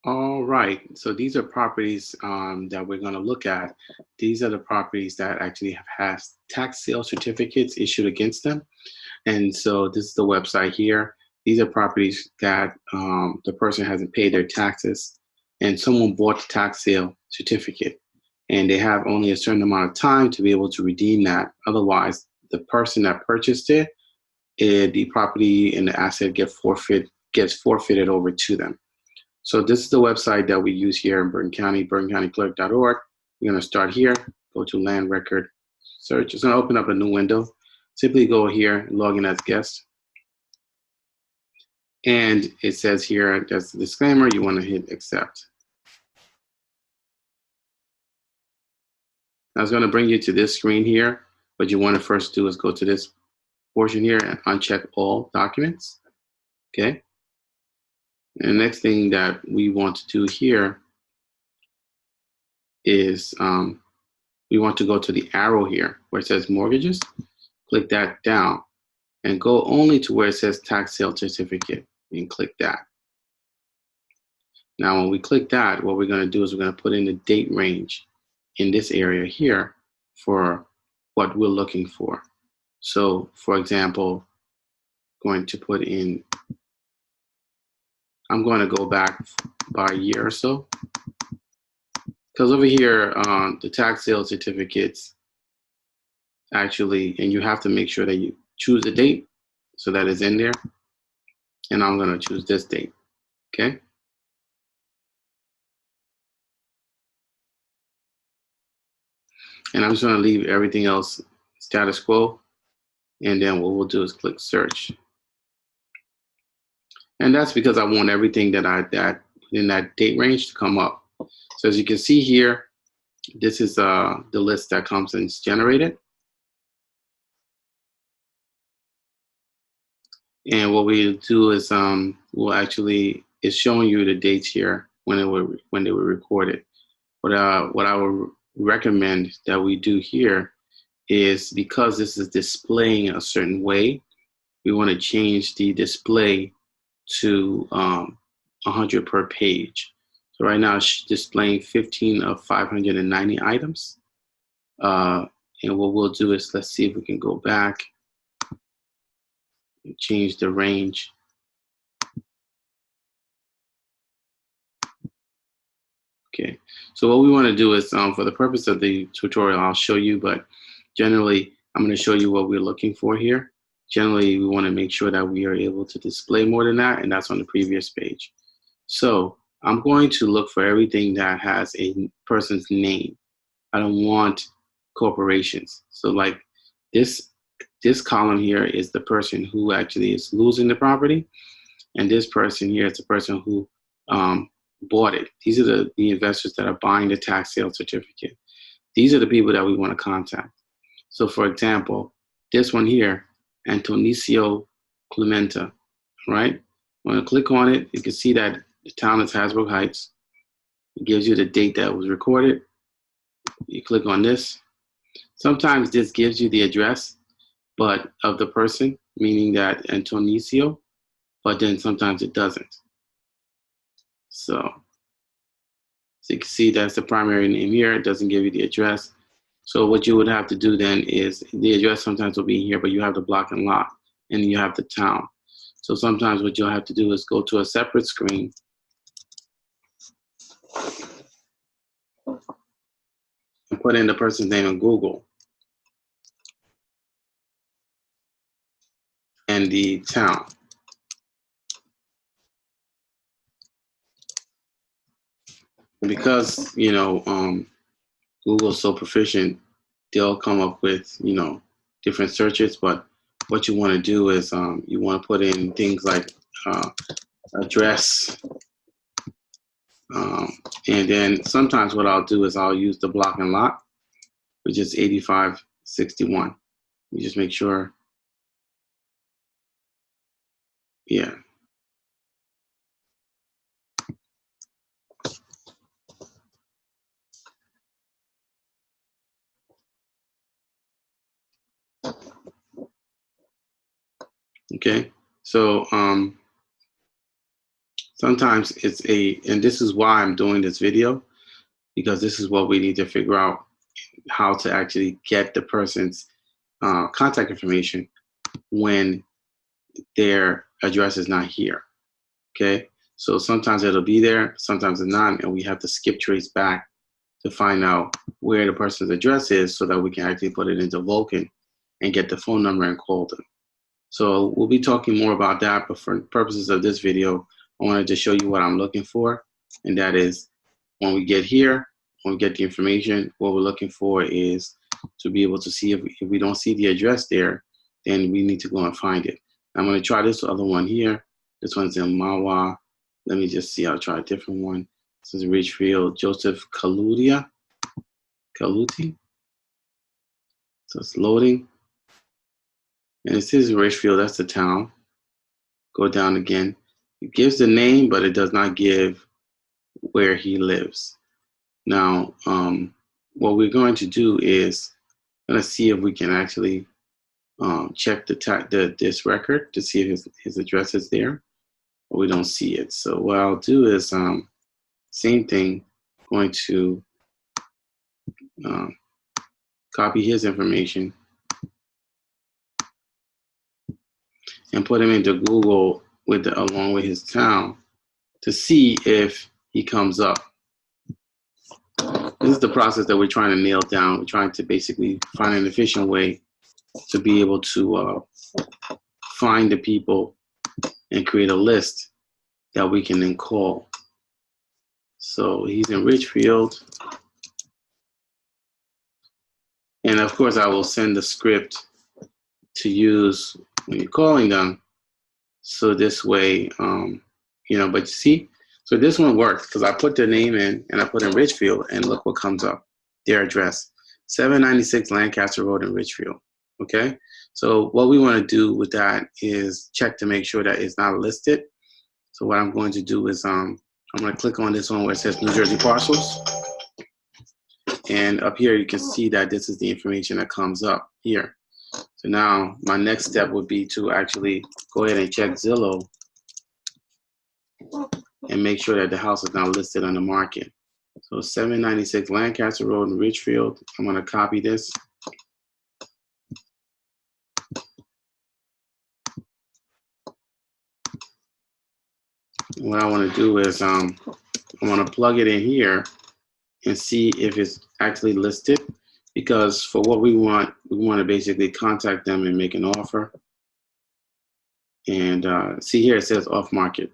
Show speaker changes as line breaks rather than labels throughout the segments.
All right, so these are properties that we're going to look at. These are the properties that actually have has tax sale certificates issued against them. And so this is the website here. These are properties that the person hasn't paid their taxes and someone bought the tax sale certificate. And they have only a certain amount of time to be able to redeem that. Otherwise, the person that purchased it, the property and the asset gets forfeited over to them. So this is the website that we use here in Bergen County, bergencountyclerk.org. We're going to start here, go to land record search. It's going to open up a new window. Simply go here, log in as guest. And it says here, there's a disclaimer, you want to hit accept. Now it's going to bring you to this screen here. What you want to first do is go to this portion here and uncheck all documents. Okay. And the next thing that we want to do here is we want to go to the arrow here where it says mortgages. Click that down and go only to where it says tax sale certificate and click that. Now, when we click that, what we're going to do is we're going to put in the date range in this area here for what we're looking for. So, for example, going to put in, I'm going to go back by a year or so. Because over here, the tax sale certificates actually, and you have to make sure that you choose a date so that it's in there. And I'm going to choose this date. Okay. And I'm just going to leave everything else status quo. And then what we'll do is click search. And that's because I want everything that in that date range to come up. So as you can see here, this is the list that comes and is generated. And what we do is we'll actually, it's showing you the dates here when they were recorded. What I would recommend that we do here is, because this is displaying a certain way, we want to change the display to 100 per page. So right now it's displaying 15 of 590 items. And what we'll do is, let's see if we can go back and change the range. Okay, so what we want to do is, for the purpose of the tutorial, I'll show you, but generally, I'm going to show you what we're looking for here. Generally, we want to make sure that we are able to display more than that, and that's on the previous page. So I'm going to look for everything that has a person's name. I don't want corporations. So like this column here is the person who actually is losing the property, and this person here is the person who bought it. These are the investors that are buying the tax sale certificate. These are the people that we want to contact. So for example, this one here, Antonicio Clementa, right? When I click on it, you can see that the town is Hasbrook Heights. It gives you the date that was recorded. You click on this. Sometimes this gives you the address, but of the person, meaning that Antonicio, but then sometimes it doesn't. So you can see that's the primary name here. It doesn't give you the address. So what you would have to do then is, the address sometimes will be here, but you have the block and lot, and you have the town. So sometimes what you'll have to do is go to a separate screen and put in the person's name in Google and the town. Because, you know, Google's so proficient, they'll come up with, you know, different searches. But what you want to do is you want to put in things like address. And then sometimes what I'll do is I'll use the block and lot, which is 8561. You just make sure. Yeah. Okay. So Sometimes it's and this is why I'm doing this video, because this is what we need to figure out, how to actually get the person's contact information when their address is not here. Okay, so sometimes it'll be there, sometimes it's not, and we have to skip trace back to find out where the person's address is so that we can actually put it into Vulcan and get the phone number and call them. So we'll be talking more about that, but for purposes of this video, I wanted to show you what I'm looking for, and that is when we get here, when we get the information, what we're looking for is to be able to see if we don't see the address there, then we need to go and find it. I'm going to try this other one here. This one's in Mawa. Let me just see. I'll try a different one. This is Ridgefield, Joseph Kaluti. So it's loading. And it says Ridgefield, that's the town. Go down again. It gives the name, but it does not give where he lives. Now, what we're going to do is going to see if we can actually check this record to see if his address is there, but we don't see it. So what I'll do is same thing, going to copy his information and put him into Google along with his town to see if he comes up. This is the process that we're trying to nail down. We're trying to basically find an efficient way to be able to find the people and create a list that we can then call. So he's in Ridgefield. And of course, I will send the script to use when you're calling them. So this way, you know, but you see, so this one worked because I put their name in and I put in Ridgefield, and look what comes up, their address, 796 Lancaster Road in Ridgefield. Okay, so what we want to do with that is check to make sure that it's not listed. So what I'm going to do is I'm going to click on this one where it says New Jersey parcels. And up here, you can see that this is the information that comes up here. So now my next step would be to actually go ahead and check Zillow and make sure that the house is not listed on the market. So 796 Lancaster Road in Ridgefield. I'm going to copy this. What I want to do is I want to plug it in here and see if it's actually listed, because for what we want to basically contact them and make an offer. And see here, it says off market.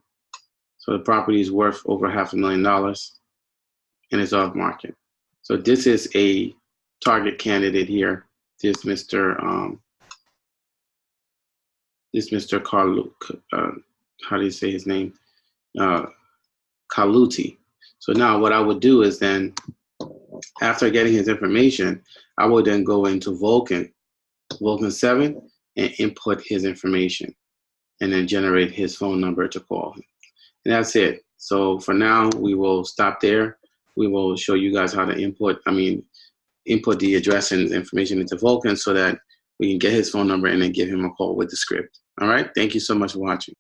So the property is worth over $500,000 and it's off market. So this is a target candidate here. This Mr. Carl, how do you say his name? Kaluti. So now what I would do is then, after getting his information, I would then go into Vulcan 7, and input his information, and then generate his phone number to call him. And that's it. So for now, we will stop there. We will show you guys how to input the address and information into Vulcan so that we can get his phone number and then give him a call with the script. All right. Thank you so much for watching.